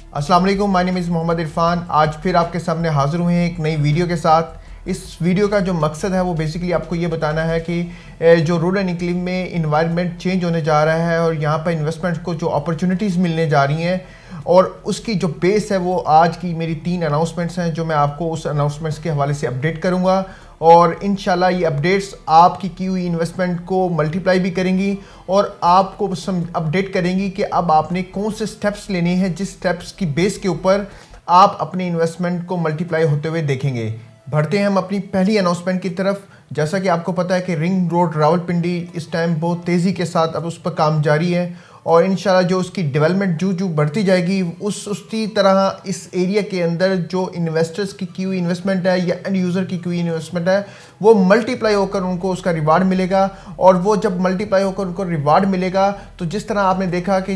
अस्सलाम वालेकुम, my name is Mohammad Irfan. आज फिर आपके सामने हाज़िर हुए हैं एक नई वीडियो के साथ। इस वीडियो का जो मकसद है वो बेसिकली आपको ये बताना है कि जो रूरल इनक्लेव में इन्वायरमेंट चेंज होने जा रहा है और यहाँ पर इन्वेस्टमेंट को जो अपॉर्चुनिटीज़ मिलने जा रही हैं और उसकी जो बेस है वो आज की मेरी 3 अनाउंसमेंट्स हैं जो मैं आपको उस अनाउंसमेंट्स के हवाले से अपडेट करूँगा। और इंशाल्लाह ये अपडेट्स आपकी की हुई इन्वेस्टमेंट को मल्टीप्लाई भी करेंगी और आपको अपडेट करेंगी कि अब आपने कौन से स्टेप्स लेने हैं जिस स्टेप्स की बेस के ऊपर आप अपने इन्वेस्टमेंट को मल्टीप्लाई होते हुए देखेंगे। बढ़ते हैं हम अपनी पहली अनाउंसमेंट की तरफ। जैसा कि आपको पता है कि रिंग रोड रावलपिंडी इस टाइम बहुत तेज़ी के साथ अब उस पर काम जारी है और इंशाल्लाह जो उसकी डेवलपमेंट जो बढ़ती जाएगी उसी तरह इस एरिया के अंदर जो इन्वेस्टर्स की हुई इन्वेस्टमेंट है या एंड यूज़र की हुई इन्वेस्टमेंट है वो मल्टीप्लाई होकर उनको उसका रिवार्ड मिलेगा। और वो जब मल्टीप्लाई होकर उनको रिवार्ड मिलेगा तो जिस तरह आपने देखा कि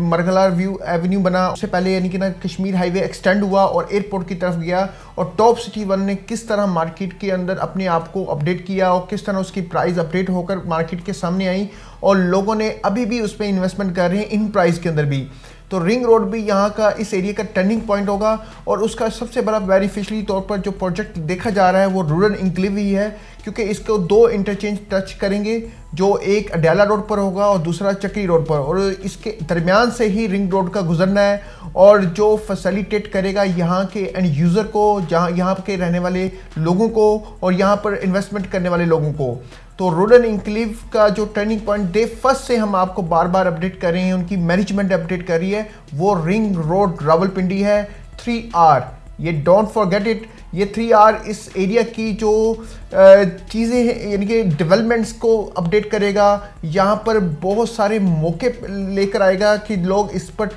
मरगला व्यू एवेन्यू बना, उससे पहले यानी कि ना कश्मीर हाईवे एक्सटेंड हुआ और एयरपोर्ट की तरफ गया और टॉप सिटी वन ने किस तरह मार्केट के अंदर अपने आप को अपडेट किया और किस तरह उसकी प्राइस अपडेट होकर मार्केट के सामने आई और लोगों ने अभी भी उस पर इन्वेस्टमेंट कर रहे हैं इन प्राइस के अंदर भी। तो रिंग रोड भी यहाँ का इस एरिया का टर्निंग पॉइंट होगा और उसका सबसे बड़ा बेनिफिशियरी तौर पर जो प्रोजेक्ट देखा जा रहा है वो रूरल इनक्लेव ही है, क्योंकि इसको 2 इंटरचेंज टच करेंगे, जो एक अडयाला रोड पर होगा और दूसरा चक्री रोड पर, और इसके दरमियान से ही रिंग रोड का गुजरना है और जो फैसिलिटेट करेगा यहाँ के एंड यूज़र को, जहाँ यहाँ के रहने वाले लोगों को और यहाँ पर इन्वेस्टमेंट करने वाले लोगों को। तो रूरल इनक्लेव का जो टर्निंग पॉइंट डे फर्स्ट से हम आपको बार बार अपडेट कर रहे हैं, उनकी मैनेजमेंट अपडेट कर रही है, वो रिंग रोड रावलपिंडी है। 3R, ये डोंट फॉरगेट इट, ये 3R इस एरिया की जो चीज़ें हैं यानी कि डेवलपमेंट्स को अपडेट करेगा, यहाँ पर बहुत सारे मौके लेकर आएगा कि लोग इस पर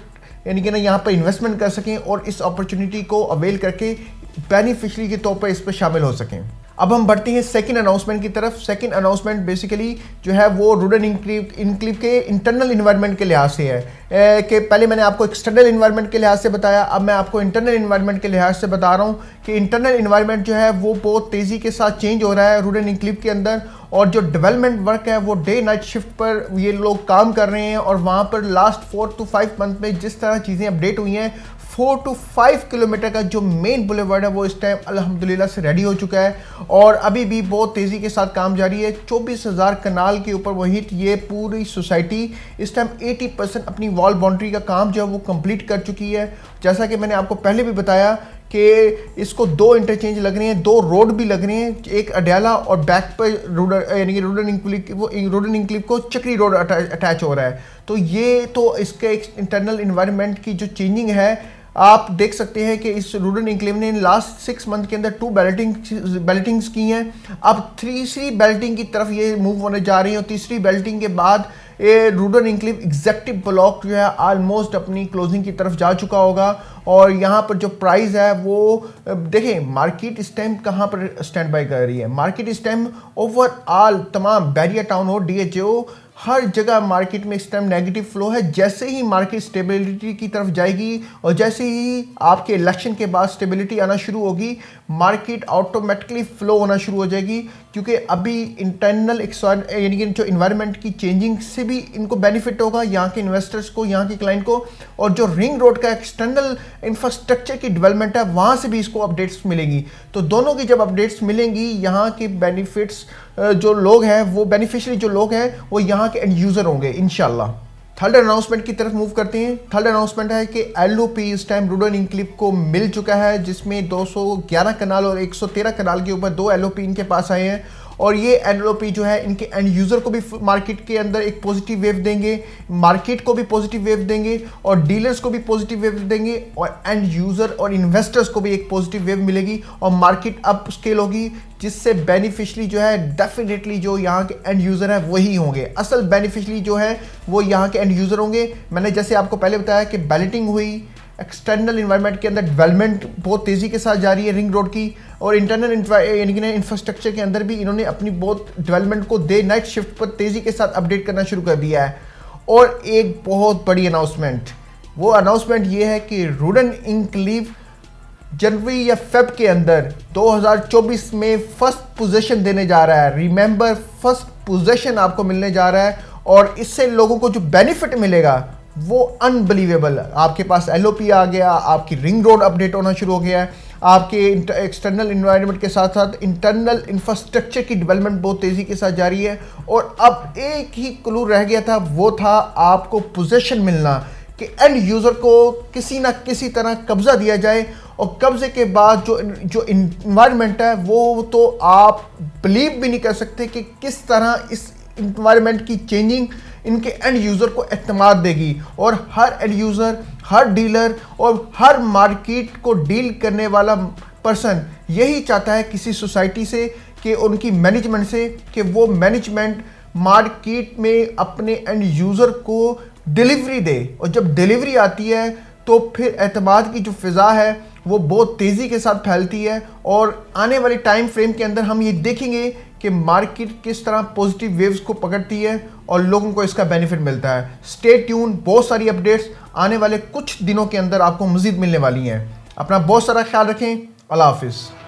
यानी कि ना यहाँ पर इन्वेस्टमेंट कर सकें और इस अपॉर्चुनिटी को अवेल करके बेनिफिशरी के तौर पर इस पर शामिल हो सकें। अब हम बढ़ते हैं सेकंड अनाउंसमेंट की तरफ। सेकंड अनाउंसमेंट बेसिकली जो है वो रूरल इनक्लेव के इंटरनल इन्वायरमेंट के लिहाज से है कि पहले मैंने आपको एक्सटर्नल इन्वायरमेंट के लिहाज से बताया, अब मैं आपको इंटरनल इन्वायरमेंट के लिहाज से बता रहा हूँ कि इंटरनल इन्वायरमेंट जो है वो बहुत तेज़ी के साथ चेंज हो रहा है रूरल इनक्लेव के अंदर और जो डेवलपमेंट वर्क है वो डे नाइट शिफ्ट पर ये लोग काम कर रहे हैं और वहाँ पर लास्ट 4 to 5 मंथ में जिस तरह चीज़ें अपडेट हुई हैं 4 to 5 किलोमीटर का जो मेन बुलेवार्ड है वो इस टाइम अल्हम्दुलिल्लाह से रेडी हो चुका है और अभी भी बहुत तेज़ी के साथ काम जारी है। 24,000 कनाल के ऊपर वो हिट, ये पूरी सोसाइटी इस टाइम 80% अपनी वॉल बाउंड्री का काम जो है वो कंप्लीट कर चुकी है। जैसा कि मैंने आपको पहले भी बताया कि इसको 2 इंटरचेंज लग रहे हैं, 2 रोड भी लग रहे हैं, एक अडयाला और बैक पर रूरल यानी कि रूरल इनक्लेव को चक्री रोड अटैच हो रहा है। तो ये तो इसके एक इंटरनल इन्वायरमेंट की जो चेंजिंग है आप देख सकते हैं कि इस रूरल इनक्लेव ने लास्ट 6 मंथ के अंदर 2 बैलेटिंग्स की हैं। अब तीसरी बैलेटिंग की तरफ ये मूव होने जा रही है और तीसरी बैलेटिंग के बाद ये रूरल इनक्लेव एग्जेक्टिव ब्लॉक जो है ऑलमोस्ट अपनी क्लोजिंग की तरफ जा चुका होगा और यहाँ पर जो प्राइस है वो देखें मार्केट इस टाइम कहाँ पर स्टैंड बाय कर रही है। मार्केट इस टाइम ओवरऑल तमाम बैरिया टाउन हो, DHO, हर जगह मार्केट में इस टाइम नेगेटिव फ्लो है। जैसे ही मार्केट स्टेबिलिटी की तरफ जाएगी और जैसे ही आपके इलेक्शन के बाद स्टेबिलिटी आना शुरू होगी मार्केट ऑटोमेटिकली फ्लो होना शुरू हो जाएगी, क्योंकि अभी इंटरनल यानी कि जो इन्वायरमेंट की चेंजिंग से भी इनको बेनिफिट होगा, यहाँ के इन्वेस्टर्स को, यहाँ के क्लाइंट को, और जो रिंग रोड का एक्सटर्नल इंफ्रास्ट्रक्चर की डेवलपमेंट है वहाँ से भी इसको अपडेट्स मिलेंगी। तो दोनों की जब अपडेट्स मिलेंगी यहाँ के बेनिफिट्स जो लोग हैं वो बेनिफिशियरी जो लोग हैं वो यहाँ के एंड यूज़र होंगे इंशाल्लाह। थर्ड अनाउंसमेंट की तरफ मूव करते हैं। थर्ड अनाउंसमेंट है कि LOP इस टाइम रूरल इनक्लेव को मिल चुका है, जिसमें 211 कनाल और 113 कनाल के ऊपर 2 LOP इनके पास आए हैं और ये LOP जो है इनके एंड यूज़र को भी मार्केट के अंदर एक पॉजिटिव वेव देंगे, मार्केट को भी पॉजिटिव वेव देंगे और डीलर्स को भी पॉजिटिव वेव देंगे और एंड यूज़र और इन्वेस्टर्स को भी एक पॉजिटिव वेव मिलेगी और मार्केट अप स्केल होगी, जिससे बेनिफिशरी जो है डेफिनेटली जो यहाँ के एंड यूज़र है वही होंगे। असल बेनिफिशरी जो है वो यहाँ के एंड यूज़र होंगे। मैंने जैसे आपको पहले बताया कि बैलेटिंग हुई, एक्सटर्नल इन्वायरमेंट के अंदर डेवलपमेंट बहुत तेज़ी के साथ जारी है रिंग रोड की और इंटरनल यानी कि इंफ्रास्ट्रक्चर के अंदर भी इन्होंने अपनी बहुत डेवलपमेंट को डे नाइट शिफ्ट पर तेज़ी के साथ अपडेट करना शुरू कर दिया है। और एक बहुत बड़ी अनाउंसमेंट, वो अनाउंसमेंट ये है कि रूरल इनक्लेव जनवरी या फेब के अंदर 2024 में फर्स्ट पोजीशन देने जा रहा है। रिमेंबर, फर्स्ट पोजीशन आपको मिलने जा रहा है और इससे लोगों को जो बेनिफिट मिलेगा वो अनबिलीवेबल है। आपके पास LOP आ गया, आपकी रिंग रोड अपडेट होना शुरू हो गया है, आपके एक्सटर्नल इन्वायरमेंट के साथ साथ इंटरनल इंफ्रास्ट्रक्चर की डेवलपमेंट बहुत तेज़ी के साथ जारी है। और अब एक ही क्लू रह गया था, वो था आपको पोजीशन मिलना, कि एंड यूज़र को किसी ना किसी तरह कब्ज़ा दिया जाए। और कब्ज़े के बाद जो इन्वायरमेंट है वो तो आप बिलीव भी नहीं कर सकते कि किस तरह इस इन्वायरमेंट की चेंजिंग इनके एंड यूज़र को एतमाद देगी। और हर एंड यूज़र, हर डीलर और हर मार्केट को डील करने वाला पर्सन यही चाहता है किसी सोसाइटी से, कि उनकी मैनेजमेंट से, कि वो मैनेजमेंट मार्केट में अपने एंड यूज़र को डिलीवरी दे। और जब डिलीवरी आती है तो फिर एतमाद की जो फ़िज़ा है वो बहुत तेज़ी के साथ फैलती है। और आने वाले टाइम फ्रेम के अंदर हम ये देखेंगे कि मार्केट किस तरह पॉजिटिव वेव्स को पकड़ती है और लोगों को इसका बेनिफिट मिलता है। स्टे ट्यून, बहुत सारी अपडेट्स आने वाले कुछ दिनों के अंदर आपको मज़ीद मिलने वाली हैं। अपना बहुत सारा ख्याल रखें। अल्लाह हाफिज़।